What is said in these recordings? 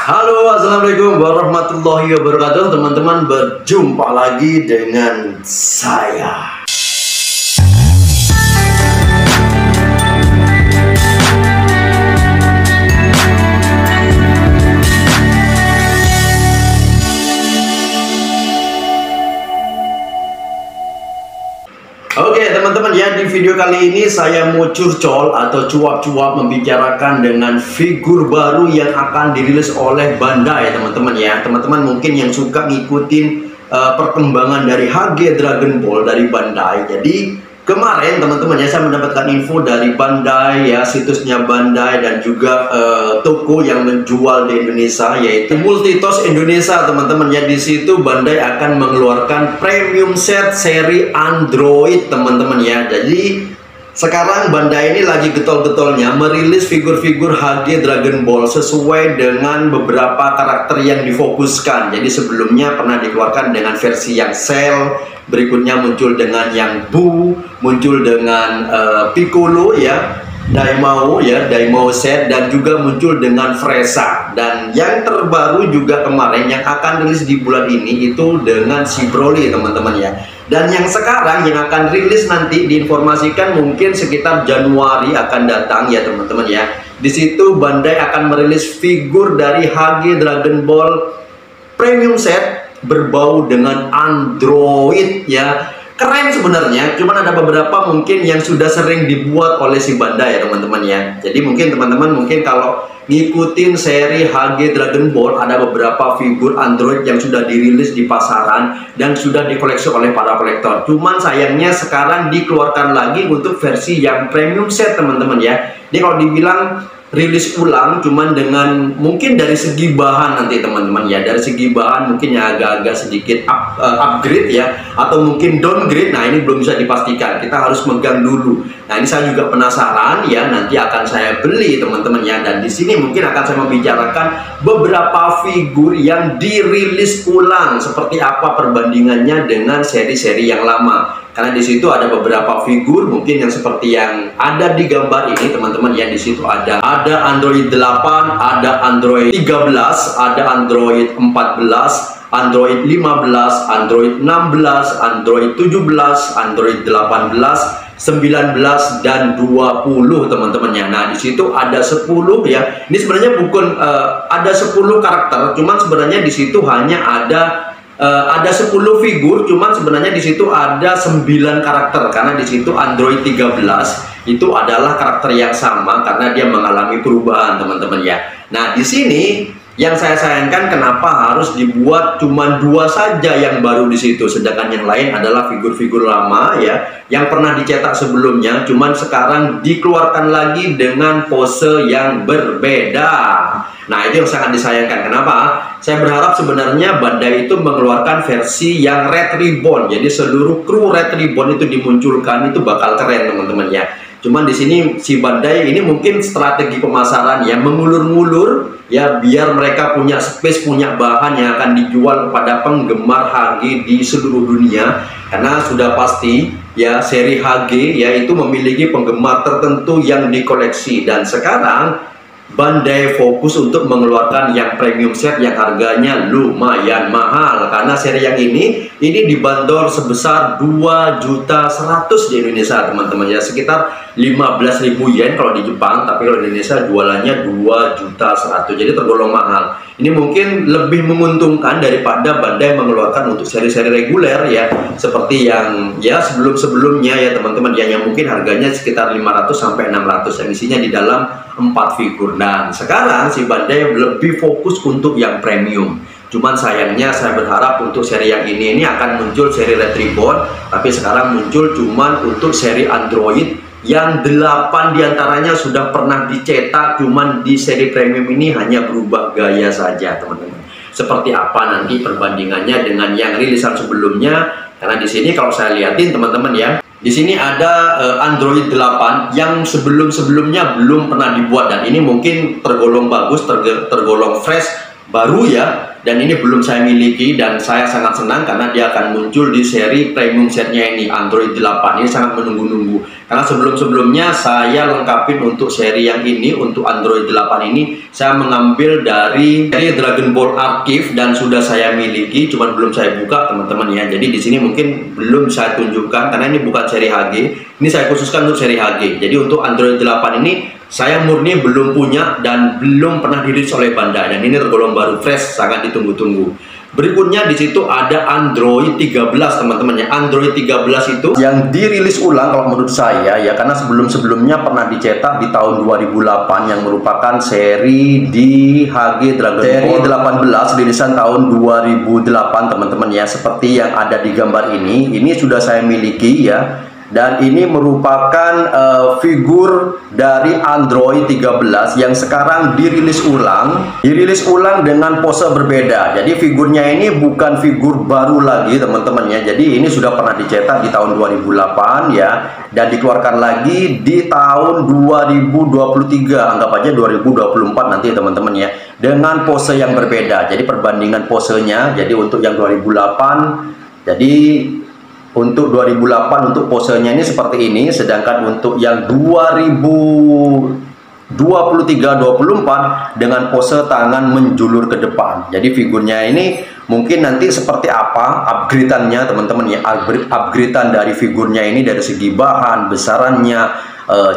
Halo, assalamualaikum warahmatullahi wabarakatuh. Teman-teman, berjumpa lagi dengan saya. Oke teman-teman ya, di video kali ini saya mau curcol atau cuap-cuap membicarakan dengan figur baru yang akan dirilis oleh Bandai teman-teman ya. Teman-teman mungkin yang suka ngikutin perkembangan dari HG Dragon Ball dari Bandai. Jadi kemarin teman-teman ya, saya mendapatkan info dari Bandai ya, situsnya Bandai dan juga toko yang menjual di Indonesia, yaitu Multitos Indonesia teman-teman ya. Di situ Bandai akan mengeluarkan premium set seri Android teman-teman ya. Jadi sekarang Bandai ini lagi getol-getolnya merilis figur-figur HG Dragon Ball sesuai dengan beberapa karakter yang difokuskan. Jadi sebelumnya pernah dikeluarkan dengan versi yang Cell, berikutnya muncul dengan yang Buu, muncul dengan Piccolo ya, Daimao ya, Daimao set, dan juga muncul dengan Frieza. Dan yang terbaru juga kemarin yang akan rilis di bulan ini itu dengan si Broly teman-teman ya. Dan yang sekarang yang akan rilis nanti diinformasikan mungkin sekitar Januari akan datang ya teman-teman ya. Di situ Bandai akan merilis figur dari HG Dragon Ball premium set berbau dengan Android ya. Keren sebenarnya, cuman ada beberapa mungkin yang sudah sering dibuat oleh si Bandai ya teman-teman ya. Jadi mungkin teman-teman kalau ngikutin seri HG Dragon Ball, ada beberapa figur Android yang sudah dirilis di pasaran dan sudah dikoleksi oleh para kolektor. Cuman sayangnya sekarang dikeluarkan lagi untuk versi yang premium set teman-teman ya. Jadi kalau dibilang rilis ulang cuman dengan mungkin dari segi bahan nanti teman-teman ya, dari segi bahan mungkin ya agak-agak sedikit upgrade ya, atau mungkin downgrade. Nah ini belum bisa dipastikan, kita harus megang dulu. Nah ini saya juga penasaran ya, nanti akan saya beli teman-teman ya. Dan di sini mungkin akan saya membicarakan beberapa figur yang dirilis ulang, seperti apa perbandingannya dengan seri-seri yang lama. Karena di situ ada beberapa figur mungkin yang seperti yang ada di gambar ini teman-teman ya. Di situ ada Android 8, ada Android 13, ada Android 14, Android 15, Android 16, Android 17, Android 18, 19 dan 20 teman-teman ya. Nah di situ ada 10 ya. Ini sebenarnya bukan ada 10 karakter, cuman sebenarnya di situ hanya ada 10 figur, cuman sebenarnya di situ ada 9 karakter, karena di situ Android 13 itu adalah karakter yang sama karena dia mengalami perubahan teman-teman ya. Nah di sini yang saya sayangkan kenapa harus dibuat cuma 2 saja yang baru di situ, sedangkan yang lain adalah figur-figur lama ya yang pernah dicetak sebelumnya, cuman sekarang dikeluarkan lagi dengan pose yang berbeda. Nah itu yang sangat disayangkan. Kenapa? Saya berharap sebenarnya Bandai itu mengeluarkan versi yang Red Ribbon. Jadi seluruh kru Red Ribbon itu dimunculkan, itu bakal keren teman-teman ya. Cuman di sini si Bandai ini mungkin strategi pemasaran ya, mengulur-ngulur ya, biar mereka punya space, punya bahan yang akan dijual kepada penggemar HG di seluruh dunia. Karena sudah pasti ya seri HG ya itu memiliki penggemar tertentu yang dikoleksi. Dan sekarang Bandai fokus untuk mengeluarkan yang premium set yang harganya lumayan mahal, karena seri yang ini dibanderol sebesar 2.100.000 di Indonesia teman-teman ya, sekitar 15.000 yen kalau di Jepang, tapi kalau di Indonesia jualannya 2.100.000, jadi tergolong mahal. Ini mungkin lebih menguntungkan daripada Bandai mengeluarkan untuk seri-seri reguler ya, seperti yang ya sebelum-sebelumnya ya teman-teman ya, yang mungkin harganya sekitar 500 sampai 600 yang isinya di dalam 4 figur. Dan sekarang si Bandai lebih fokus untuk yang premium. Cuman sayangnya saya berharap untuk seri yang ini akan muncul seri Red Ribbon, tapi sekarang muncul cuman untuk seri Android yang 8 diantaranya sudah pernah dicetak, cuman di seri premium ini hanya berubah gaya saja teman-teman. Seperti apa nanti perbandingannya dengan yang rilisan sebelumnya? Karena di sini kalau saya lihatin teman-teman ya, di sini ada Android 8 yang sebelum-sebelumnya belum pernah dibuat, dan ini mungkin tergolong bagus, tergolong fresh baru ya, dan ini belum saya miliki, dan saya sangat senang karena dia akan muncul di seri premium setnya ini, Android 8. Ini sangat menunggu-nunggu karena sebelum-sebelumnya saya lengkapin untuk seri yang ini, untuk Android 8 ini saya mengambil dari Dragon Ball Archive dan sudah saya miliki, cuman belum saya buka teman-teman ya. Jadi di sini mungkin belum saya tunjukkan karena ini bukan seri HG, ini saya khususkan untuk seri HG. Jadi untuk Android 8 ini saya murni belum punya dan belum pernah dirilis oleh Bandai, dan ini tergolong baru, fresh, sangat ditunggu-tunggu. Berikutnya di situ ada Android 13 teman-teman ya. Android 13 itu yang dirilis ulang kalau menurut saya ya, karena sebelum-sebelumnya pernah dicetak di tahun 2008 yang merupakan seri di HG Dragon Ball. Seri 18 rilisan tahun 2008 teman-teman ya, seperti yang ada di gambar ini sudah saya miliki ya. Dan ini merupakan figur dari Android 13 yang sekarang dirilis ulang dengan pose berbeda. Jadi figurnya ini bukan figur baru lagi teman-teman ya. Jadi ini sudah pernah dicetak di tahun 2008 ya, dan dikeluarkan lagi di tahun 2023, anggap aja 2024 nanti teman-teman ya, dengan pose yang berbeda. Jadi perbandingan posenya, jadi untuk yang 2008, jadi untuk 2008 untuk posenya ini seperti ini, sedangkan untuk yang 2023-24 dengan pose tangan menjulur ke depan. Jadi figurnya ini mungkin nanti seperti apa upgrade-annya teman-teman ya, upgrade-an dari figurnya ini dari segi bahan, besarannya,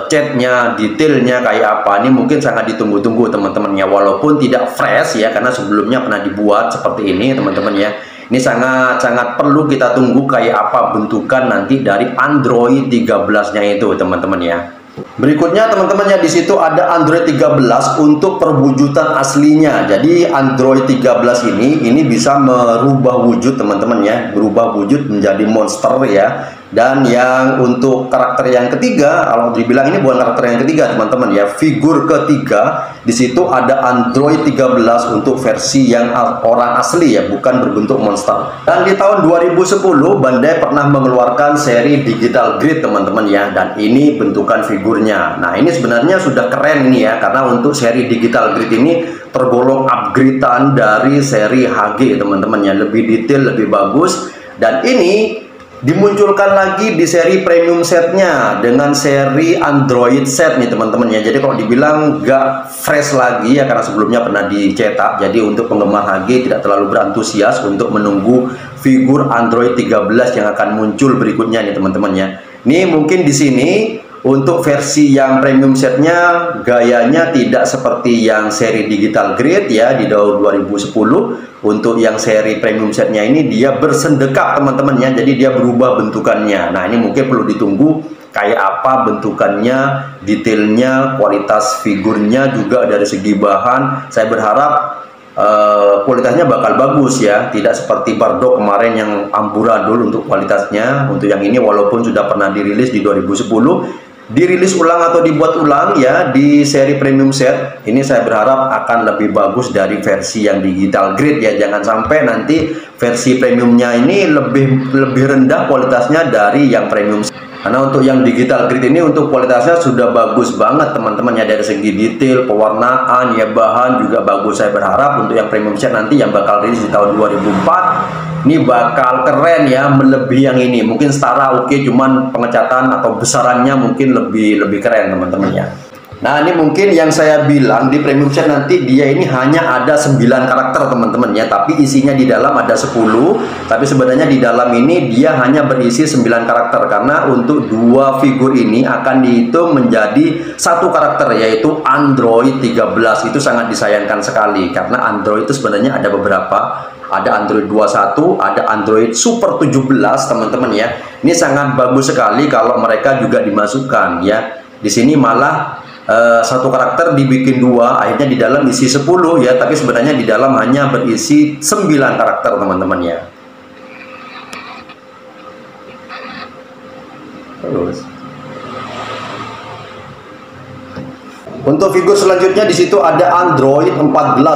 catnya, detailnya kayak apa, ini mungkin sangat ditunggu-tunggu teman-teman ya, walaupun tidak fresh ya karena sebelumnya pernah dibuat seperti ini teman-teman ya. Ini sangat perlu kita tunggu kayak apa bentukan nanti dari Android 13-nya itu teman-teman ya. Berikutnya teman-teman ya, di situ ada Android 13 untuk perwujudan aslinya. Jadi Android 13 ini bisa merubah wujud teman-teman ya, berubah wujud menjadi monster ya. Dan yang untuk karakter yang ketiga, kalau dibilang ini bukan karakter yang ketiga teman-teman ya, figur ketiga di situ ada Android 13 untuk versi yang orang asli ya, bukan berbentuk monster. Dan di tahun 2010 Bandai pernah mengeluarkan seri Digital Grid teman-teman ya, dan ini bentukan figurnya. Nah ini sebenarnya sudah keren ini ya, karena untuk seri Digital Grid ini tergolong upgradean dari seri HG teman-teman ya, lebih detail, lebih bagus. Dan ini dimunculkan lagi di seri premium setnya dengan seri Android set nih teman-teman ya. Jadi kalau dibilang gak fresh lagi ya, karena sebelumnya pernah dicetak, jadi untuk penggemar HG tidak terlalu berantusias untuk menunggu figur Android 13 yang akan muncul berikutnya nih teman-teman ya. Ini mungkin di sini untuk versi yang premium setnya gayanya tidak seperti yang seri Digital Grid ya di tahun 2010. Untuk yang seri premium setnya ini dia bersendekap teman-teman ya, jadi dia berubah bentukannya. Nah ini mungkin perlu ditunggu kayak apa bentukannya, detailnya, kualitas figurnya juga dari segi bahan. Saya berharap kualitasnya bakal bagus ya, tidak seperti Bardock kemarin yang amburadul untuk kualitasnya. Untuk yang ini walaupun sudah pernah dirilis di 2010, dirilis ulang atau dibuat ulang ya di seri premium set, ini saya berharap akan lebih bagus dari versi yang Digital Grid ya. Jangan sampai nanti versi premiumnya ini lebih rendah kualitasnya dari yang premium set. Karena untuk yang Digital Grid ini untuk kualitasnya sudah bagus banget teman-teman ya, dari segi detail, pewarnaan ya, bahan juga bagus. Saya berharap untuk yang premium set nanti yang bakal rilis di tahun 2004 ini bakal keren ya, melebihi yang ini. Mungkin setara oke, cuman pengecatan atau besarannya mungkin lebih keren teman-teman ya. Nah ini mungkin yang saya bilang di premium set nanti dia ini hanya ada 9 karakter teman-teman ya, tapi isinya di dalam ada 10. Tapi sebenarnya di dalam ini dia hanya berisi 9 karakter, karena untuk dua figur ini akan dihitung menjadi satu karakter, yaitu Android 13. Itu sangat disayangkan sekali karena Android itu sebenarnya ada beberapa, ada Android 21, ada Android Super 17 teman-teman ya. Ini sangat bagus sekali kalau mereka juga dimasukkan ya. Di sini malah satu karakter dibikin dua, akhirnya di dalam isi 10 ya, tapi sebenarnya di dalam hanya berisi 9 karakter teman-teman ya. Terus untuk figur selanjutnya di situ ada Android 14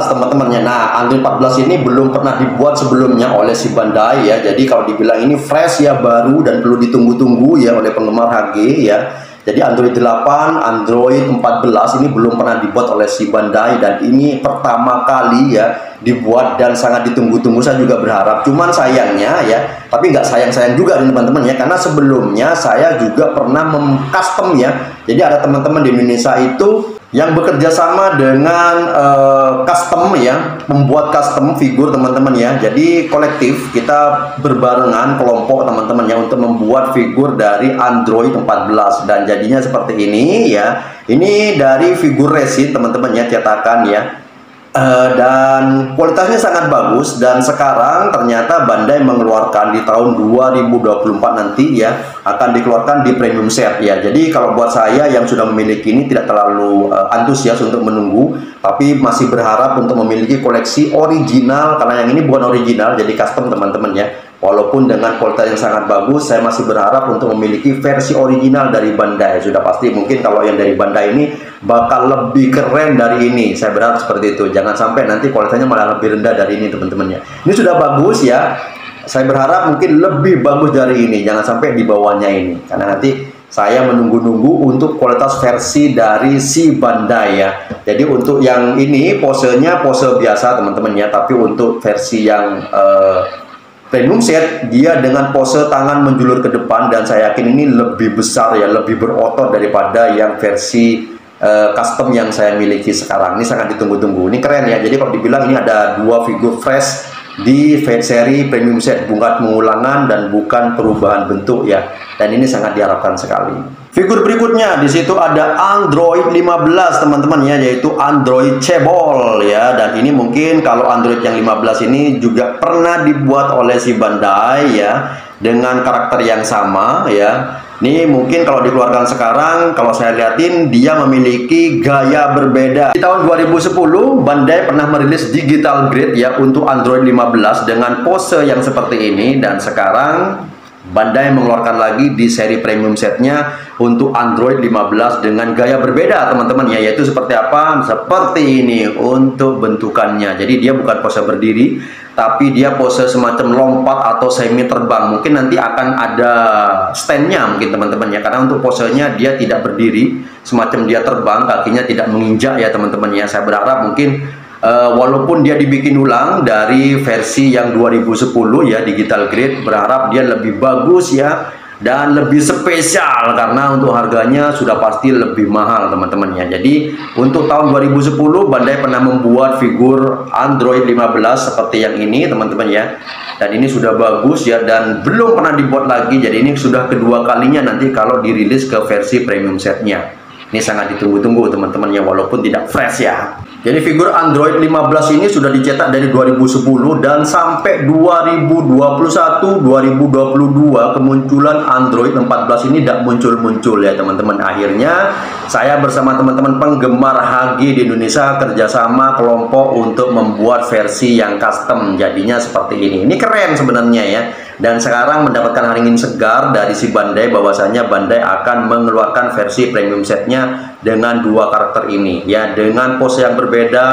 teman-teman ya. Nah, Android 14 ini belum pernah dibuat sebelumnya oleh si Bandai ya. Jadi kalau dibilang ini fresh ya, baru dan perlu ditunggu-tunggu ya oleh penggemar HG ya. Jadi Android 8, Android 14 ini belum pernah dibuat oleh si Bandai, dan ini pertama kali ya dibuat dan sangat ditunggu-tunggu. Saya juga berharap, cuman sayangnya ya, tapi nggak sayang-sayang juga nih teman-teman ya, karena sebelumnya saya juga pernah mengcustom ya. Jadi ada teman-teman di Indonesia itu yang bekerja sama dengan custom ya, membuat custom figur teman-teman ya. Jadi kolektif, kita berbarengan kelompok teman-teman ya untuk membuat figur dari Android 14, dan jadinya seperti ini ya. Ini dari figur resin teman-teman ya, cetakan ya. Dan kualitasnya sangat bagus, dan sekarang ternyata Bandai mengeluarkan di tahun 2024 nanti ya, akan dikeluarkan di premium set ya. Jadi kalau buat saya yang sudah memiliki ini tidak terlalu antusias untuk menunggu, tapi masih berharap untuk memiliki koleksi original, karena yang ini bukan original, jadi custom teman-teman ya. Walaupun dengan kualitas yang sangat bagus, saya masih berharap untuk memiliki versi original dari Bandai. Sudah pasti mungkin kalau yang dari Bandai ini bakal lebih keren dari ini. Saya berharap seperti itu. Jangan sampai nanti kualitasnya malah lebih rendah dari ini teman-teman ya. Ini sudah bagus ya. Saya berharap mungkin lebih bagus dari ini. Jangan sampai di bawahnya ini. Karena nanti saya menunggu-nunggu untuk kualitas versi dari si Bandai ya. Jadi untuk yang ini posenya pose biasa teman-teman ya. Tapi untuk versi yang premium set, dia dengan pose tangan menjulur ke depan, dan saya yakin ini lebih besar ya, lebih berotot daripada yang versi custom yang saya miliki sekarang. Ini sangat ditunggu-tunggu. Ini keren ya. Jadi kalau dibilang ini ada dua figur fresh di seri premium set, bukan pengulangan dan bukan perubahan bentuk ya. Dan ini sangat diharapkan sekali. Figur berikutnya di situ ada Android 15 teman-teman ya, yaitu Android cebol ya. Dan ini mungkin kalau Android yang 15 ini juga pernah dibuat oleh si Bandai ya, dengan karakter yang sama ya. Ini mungkin kalau dikeluarkan sekarang, kalau saya lihatin dia memiliki gaya berbeda. Di tahun 2010 Bandai pernah merilis digital grade ya untuk Android 15 dengan pose yang seperti ini, dan sekarang Bandai mengeluarkan lagi di seri premium setnya untuk Android 15 dengan gaya berbeda teman-teman ya, yaitu seperti apa? Seperti ini untuk bentukannya. Jadi dia bukan pose berdiri, tapi dia pose semacam lompat atau semi terbang. Mungkin nanti akan ada standnya mungkin teman-teman ya, karena untuk posenya dia tidak berdiri, semacam dia terbang, kakinya tidak menginjak ya teman-teman ya. Saya berharap mungkin walaupun dia dibikin ulang dari versi yang 2010 ya digital grade, berharap dia lebih bagus ya dan lebih spesial, karena untuk harganya sudah pasti lebih mahal teman-teman ya. Jadi untuk tahun 2010 Bandai pernah membuat figur Android 15 seperti yang ini teman-teman ya, dan ini sudah bagus ya, dan belum pernah dibuat lagi. Jadi ini sudah kedua kalinya nanti kalau dirilis ke versi premium setnya. Ini sangat ditunggu-tunggu teman-teman ya, walaupun tidak fresh ya. Jadi figur Android 15 ini sudah dicetak dari 2010 dan sampai 2021, 2022 kemunculan Android 14 ini tidak muncul-muncul ya teman-teman. Akhirnya saya bersama teman-teman penggemar HG di Indonesia kerjasama kelompok untuk membuat versi yang custom. Jadinya seperti ini. Ini keren sebenarnya ya. Dan sekarang mendapatkan angin segar dari si Bandai, bahwasanya Bandai akan mengeluarkan versi premium setnya dengan dua karakter ini ya, dengan pose yang berbeda,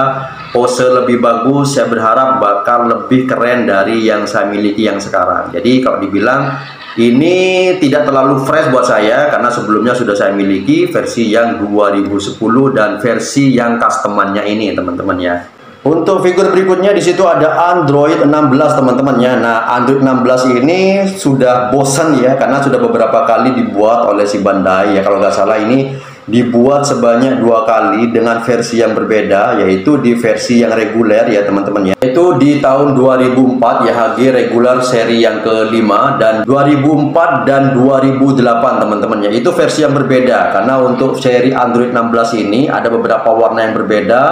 pose lebih bagus. Saya berharap bakal lebih keren dari yang saya miliki yang sekarang. Jadi kalau dibilang ini tidak terlalu fresh buat saya, karena sebelumnya sudah saya miliki versi yang 2010 dan versi yang customannya ini teman-teman ya. Untuk figur berikutnya di situ ada Android 16 teman-teman ya. Nah, Android 16 ini sudah bosan ya, karena sudah beberapa kali dibuat oleh si Bandai ya. Kalau nggak salah ini dibuat sebanyak 2 kali dengan versi yang berbeda, yaitu di versi yang reguler ya teman-teman ya. Itu di tahun 2004 ya, HG regular seri yang kelima, dan 2004 dan 2008 teman-teman ya. Itu versi yang berbeda, karena untuk seri Android 16 ini ada beberapa warna yang berbeda.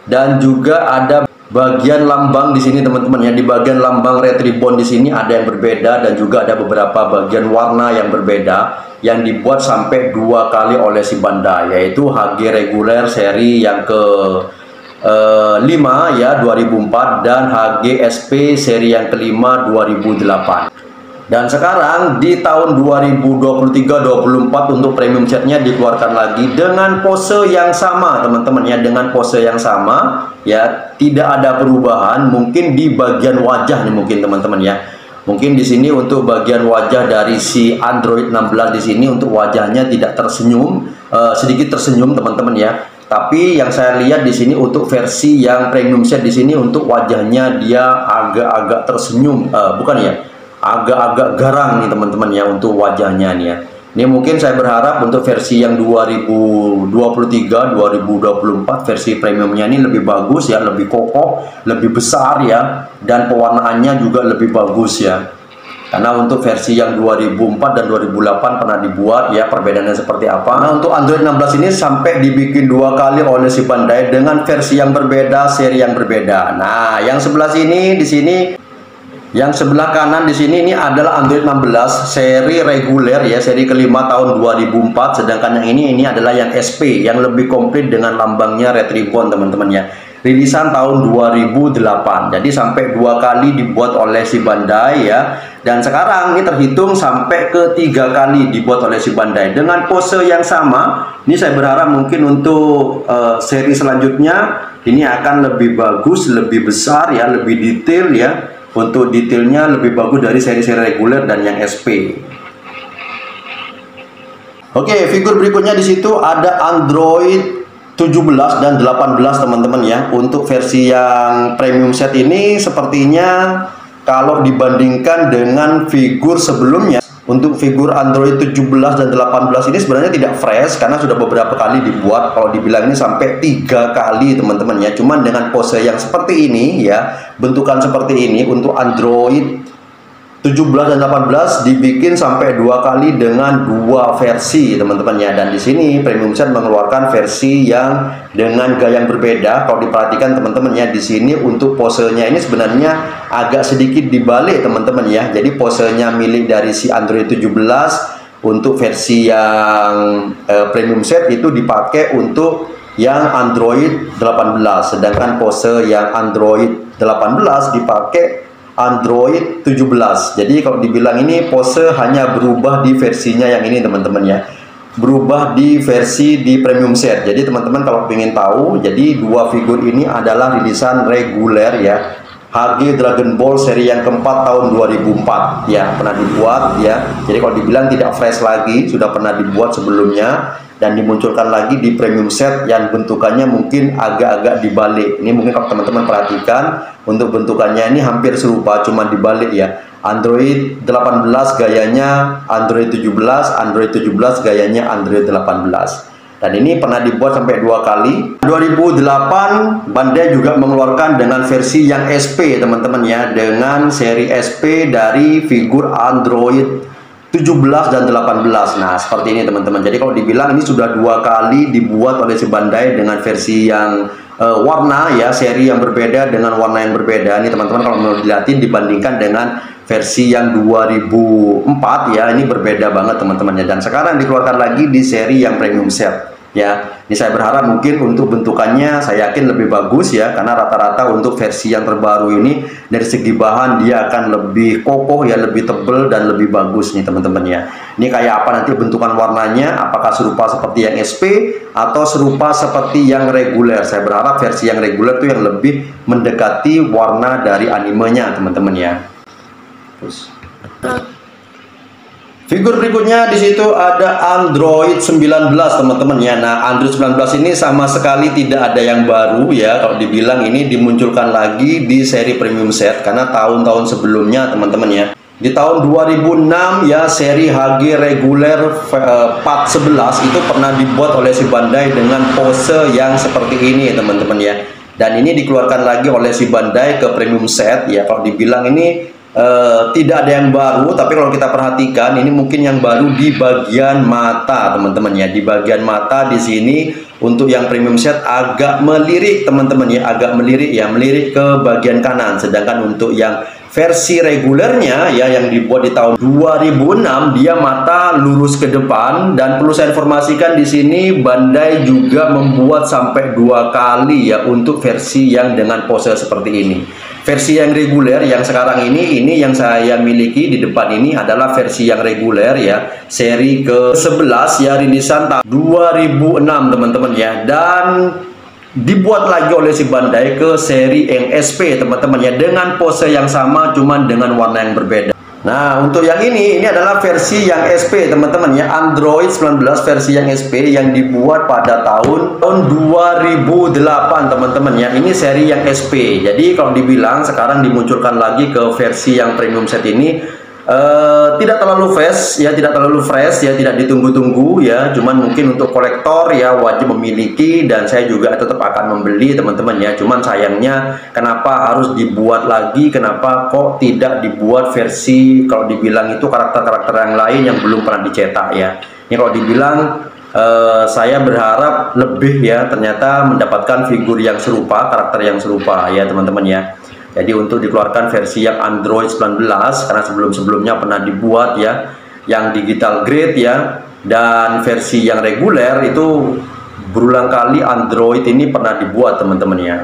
Dan juga ada bagian lambang di sini teman-teman ya. Di bagian lambang red ribbon di sini ada yang berbeda, dan juga ada beberapa bagian warna yang berbeda yang dibuat sampai 2 kali oleh si Bandai, yaitu HG reguler seri yang ke 5 ya 2004, dan HG SP seri yang kelima 2008. Dan sekarang di tahun 2023-24 untuk premium setnya dikeluarkan lagi dengan pose yang sama teman-teman ya, dengan pose yang sama ya, tidak ada perubahan. Mungkin di bagian wajah nih mungkin teman-teman ya, Mungkin di sini untuk bagian wajah dari si Android 16 di sini untuk wajahnya tidak tersenyum, sedikit tersenyum teman-teman ya. Tapi yang saya lihat di sini untuk versi yang premium set di sini untuk wajahnya dia agak-agak tersenyum, bukan ya, agak-agak garang nih teman-teman ya untuk wajahnya nih ya. Ini mungkin saya berharap untuk versi yang 2023, 2024 versi premiumnya ini lebih bagus ya, lebih kokoh, lebih besar ya, dan pewarnaannya juga lebih bagus ya. Karena untuk versi yang 2004 dan 2008 pernah dibuat ya, perbedaannya seperti apa. Nah, untuk Android 16 ini sampai dibikin 2 kali oleh si Bandai dengan versi yang berbeda, seri yang berbeda. Nah, yang sebelah sini di sini, yang sebelah kanan di sini ini adalah Android 16 seri reguler ya, seri kelima tahun 2004. Sedangkan yang ini adalah yang SP yang lebih komplit dengan lambangnya Red Ribbon teman-teman ya. Rilisan tahun 2008. Jadi sampai 2 kali dibuat oleh si Bandai ya. Dan sekarang ini terhitung sampai ke 3 kali dibuat oleh si Bandai dengan pose yang sama. Ini saya berharap mungkin untuk seri selanjutnya ini akan lebih bagus, lebih besar ya, lebih detail ya. Untuk detailnya lebih bagus dari seri-seri reguler dan yang SP. Oke, figur berikutnya di situ ada Android 17 dan 18 teman-teman ya. Untuk versi yang premium set ini sepertinya kalau dibandingkan dengan figur sebelumnya, untuk figur Android 17 dan 18 ini sebenarnya tidak fresh karena sudah beberapa kali dibuat. Kalau dibilang ini sampai 3 kali teman-teman ya. Cuman dengan pose yang seperti ini ya, bentukan seperti ini untuk Android 17 dan 18 dibikin sampai 2 kali dengan 2 versi teman-teman ya. Dan di sini premium set mengeluarkan versi yang dengan gaya yang berbeda. Kalau diperhatikan teman-teman ya, di sini untuk posenya ini sebenarnya agak sedikit dibalik teman-teman ya. Jadi posenya milik dari si Android 17 untuk versi yang premium set itu dipakai untuk yang Android 18, sedangkan pose yang Android 18 dipakai Android 17. Jadi kalau dibilang ini pose hanya berubah di versinya yang ini teman-teman ya, berubah di versi di premium set. Jadi teman-teman kalau ingin tahu, jadi 2 figur ini adalah rilisan reguler ya, HG Dragon Ball seri yang keempat tahun 2004 ya, pernah dibuat ya. Jadi kalau dibilang tidak fresh lagi, sudah pernah dibuat sebelumnya dan dimunculkan lagi di premium set yang bentukannya mungkin agak-agak dibalik. Ini mungkin kalau teman-teman perhatikan untuk bentukannya ini hampir serupa, cuma dibalik ya. Android 18 gayanya Android 17, Android 17 gayanya Android 18. Dan ini pernah dibuat sampai 2 kali. 2008 Bandai juga mengeluarkan dengan versi yang SP teman-teman ya, dengan seri SP dari figur Android 17 dan 18. Nah seperti ini teman-teman. Jadi kalau dibilang ini sudah 2 kali dibuat oleh si Bandai dengan versi yang warna ya, seri yang berbeda dengan warna yang berbeda. Ini teman-teman kalau mau dilihatin dibandingkan dengan versi yang 2004 ya, ini berbeda banget teman-teman ya. Dan sekarang dikeluarkan lagi di seri yang premium set ya. Ini saya berharap mungkin untuk bentukannya saya yakin lebih bagus ya, karena rata-rata untuk versi yang terbaru ini dari segi bahan dia akan lebih kokoh ya, lebih tebal dan lebih bagus nih teman-teman ya. Ini kayak apa nanti bentukan warnanya, apakah serupa seperti yang SP atau serupa seperti yang reguler. Saya berharap versi yang reguler itu yang lebih mendekati warna dari animenya teman-teman ya. Terus figur berikutnya di situ ada Android 19 teman-teman ya. Nah, Android 19 ini sama sekali tidak ada yang baru ya. Kalau dibilang ini dimunculkan lagi di seri premium set karena tahun-tahun sebelumnya teman-teman ya. Di tahun 2006 ya, seri HG reguler part 11 itu pernah dibuat oleh si Bandai dengan pose yang seperti ini teman-teman ya. Dan ini dikeluarkan lagi oleh si Bandai ke premium set ya. Kalau dibilang ini tidak ada yang baru, tapi kalau kita perhatikan ini mungkin yang baru di bagian mata teman-teman ya. Di bagian mata di sini untuk yang premium set agak melirik teman-teman ya, agak melirik ya, melirik ke bagian kanan. Sedangkan untuk yang versi regulernya ya, yang dibuat di tahun 2006 dia mata lurus ke depan. Dan perlu saya informasikan di sini Bandai juga membuat sampai 2 kali ya untuk versi yang dengan pose seperti ini. Versi yang reguler yang sekarang ini yang saya miliki di depan ini adalah versi yang reguler ya, seri ke-11 ya, rilisan tahun 2006 teman-teman ya. Dan dibuat lagi oleh si Bandai ke seri yang SP teman-teman ya, dengan pose yang sama cuman dengan warna yang berbeda. Nah, untuk yang ini adalah versi yang SP teman-teman ya, Android 19 versi yang SP yang dibuat pada tahun 2008 teman-teman ya. Ini seri yang SP. Jadi kalau dibilang sekarang dimunculkan lagi ke versi yang premium set ini, tidak terlalu fresh ya, tidak ditunggu-tunggu ya, cuman mungkin untuk kolektor ya wajib memiliki, dan saya juga tetap akan membeli teman-teman ya. Cuman sayangnya kenapa harus dibuat lagi, kenapa kok tidak dibuat versi kalau dibilang itu karakter-karakter yang lain yang belum pernah dicetak ya. Ini kalau dibilang saya berharap lebih ya, ternyata mendapatkan figur yang serupa, karakter yang serupa ya teman-teman ya. Jadi untuk dikeluarkan versi yang Android 19, karena sebelum-sebelumnya pernah dibuat ya, yang digital grade ya, dan versi yang reguler itu berulang kali Android ini pernah dibuat teman-teman ya.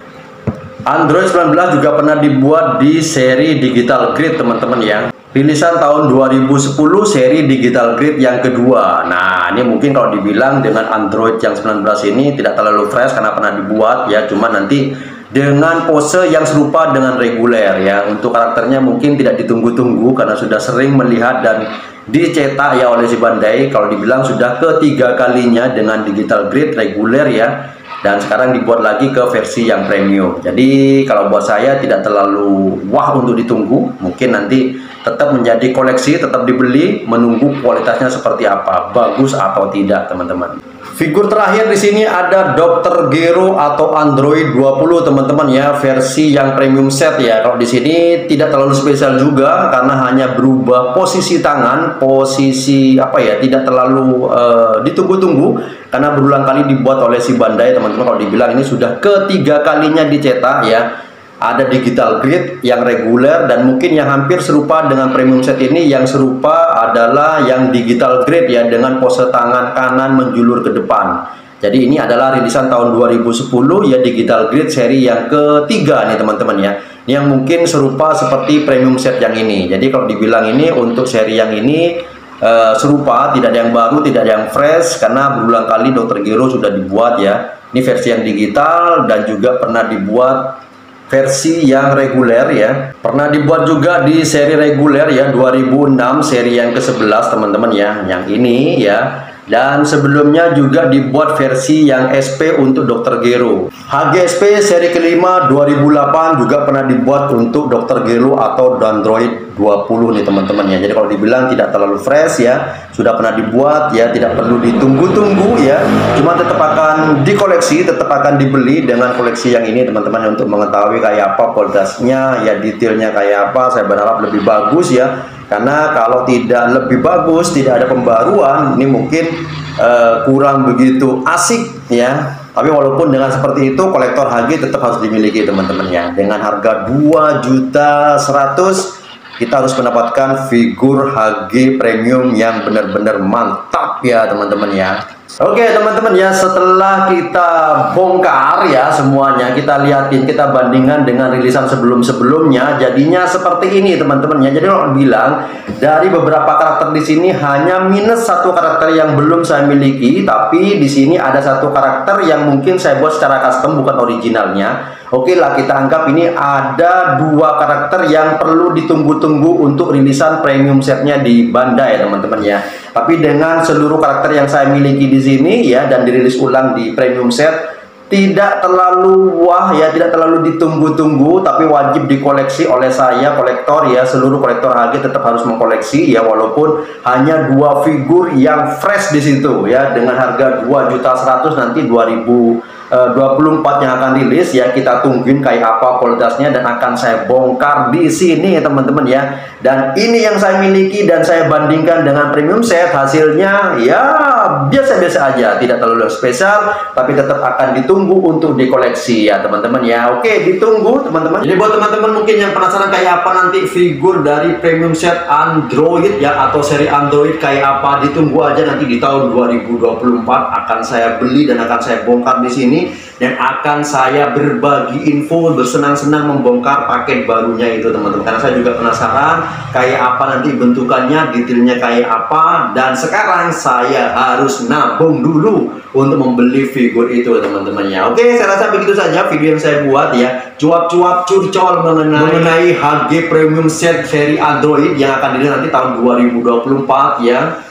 Android 19 juga pernah dibuat di seri digital grade teman-teman ya. Rilisan tahun 2010 seri digital grade yang kedua. Nah, ini mungkin kalau dibilang dengan Android yang 19 ini tidak terlalu fresh karena pernah dibuat ya, cuma nanti dengan pose yang serupa dengan reguler ya. Untuk karakternya mungkin tidak ditunggu-tunggu karena sudah sering melihat dan dicetak ya oleh si Bandai. Kalau dibilang sudah ketiga kalinya dengan digital grade reguler ya, dan sekarang dibuat lagi ke versi yang premium. Jadi kalau buat saya tidak terlalu wah untuk ditunggu, mungkin nanti tetap menjadi koleksi, tetap dibeli, menunggu kualitasnya seperti apa, bagus atau tidak teman-teman. Figur terakhir di sini ada Dr. Gero atau Android 20 teman-teman ya, versi yang premium set ya. Kalau di sini tidak terlalu spesial juga karena hanya berubah posisi tangan, posisi apa ya, tidak terlalu ditunggu-tunggu karena berulang kali dibuat oleh si Bandai teman-teman. Kalau dibilang ini sudah ketiga kalinya dicetak ya. Ada digital grid yang reguler dan mungkin yang hampir serupa dengan premium set ini. Yang serupa adalah yang digital grid ya, dengan pose tangan kanan menjulur ke depan. Jadi ini adalah rilisan tahun 2010 ya, digital grid seri yang ketiga nih teman-teman ya, yang mungkin serupa seperti premium set yang ini. Jadi kalau dibilang ini untuk seri yang ini serupa, tidak ada yang baru, tidak ada yang fresh karena berulang kali Dr. Gero sudah dibuat ya. Ini versi yang digital dan juga pernah dibuat versi yang reguler ya, pernah dibuat juga di seri reguler ya, 2006 seri yang ke-11 teman-teman ya, yang ini ya. Dan sebelumnya juga dibuat versi yang SP untuk Dr. Gero. HGSP seri kelima 2008 juga pernah dibuat untuk Dr. Gero atau Android 20 nih teman-teman ya. Jadi kalau dibilang tidak terlalu fresh ya, sudah pernah dibuat ya, tidak perlu ditunggu-tunggu ya. Cuma tetap akan dikoleksi, tetap akan dibeli dengan koleksi yang ini teman-teman, untuk mengetahui kayak apa kualitasnya ya, detailnya kayak apa. Saya berharap lebih bagus ya. Karena kalau tidak lebih bagus, tidak ada pembaruan, ini mungkin kurang begitu asik ya. Tapi walaupun dengan seperti itu, kolektor HG tetap harus dimiliki teman-teman ya. Dengan harga 2.100.000 kita harus mendapatkan figur HG premium yang benar-benar mantap ya teman-teman ya. Oke teman-teman ya, setelah kita bongkar ya semuanya, kita liatin, kita bandingkan dengan rilisan sebelum-sebelumnya, jadinya seperti ini teman-teman ya. Jadi kalau bilang dari beberapa karakter di sini hanya minus satu karakter yang belum saya miliki, tapi di sini ada satu karakter yang mungkin saya buat secara custom, bukan originalnya. Oke lah, kita anggap ini ada dua karakter yang perlu ditunggu-tunggu untuk rilisan premium setnya di Bandai teman-teman ya. Tapi dengan seluruh karakter yang saya miliki di sini ya, dan dirilis ulang di premium set, tidak terlalu wah ya, tidak terlalu ditunggu-tunggu, tapi wajib dikoleksi oleh saya kolektor ya. Seluruh kolektor HG tetap harus mengkoleksi ya, walaupun hanya dua figur yang fresh di situ ya, dengan harga 2.100.000 nanti 2024 yang akan rilis ya. Kita tungguin kayak apa kualitasnya dan akan saya bongkar di sini ya teman-teman ya. Dan ini yang saya miliki dan saya bandingkan dengan premium set, hasilnya ya biasa-biasa aja, tidak terlalu spesial, tapi tetap akan ditunggu untuk dikoleksi ya teman-teman ya. Oke, ditunggu teman-teman. Jadi buat teman-teman mungkin yang penasaran kayak apa nanti figur dari premium set Android ya, atau seri Android kayak apa, ditunggu aja nanti di tahun 2024 akan saya beli dan akan saya bongkar di sini. Dan akan saya berbagi info, bersenang-senang membongkar paket barunya itu teman-teman, karena saya juga penasaran kayak apa nanti bentukannya, detailnya kayak apa. Dan sekarang saya harus nabung dulu untuk membeli figur itu teman-teman ya. Oke, saya rasa begitu saja video yang saya buat ya, cuap-cuap curcol mengenai HG Premium Set seri Android yang akan dirilis nanti tahun 2024 ya.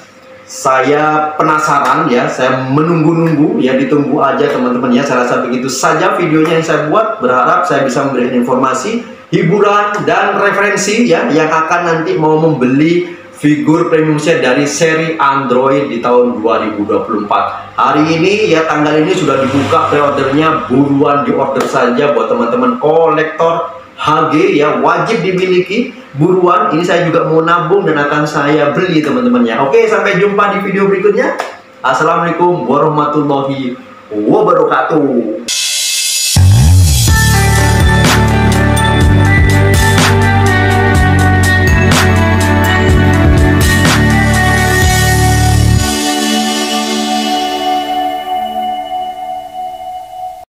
Saya penasaran ya, saya menunggu-nunggu ya, ditunggu aja teman-teman ya. Saya rasa begitu saja videonya yang saya buat. Berharap saya bisa memberikan informasi, hiburan, dan referensi ya, yang akan nanti mau membeli figur premium set dari seri Android di tahun 2024. Hari ini ya, tanggal ini sudah dibuka pre-ordernya, buruan di-order saja buat teman-teman kolektor HG ya, wajib dimiliki, buruan. Ini saya juga mau nabung dan akan saya beli teman-teman ya. Oke, sampai jumpa di video berikutnya. Assalamualaikum warahmatullahi wabarakatuh.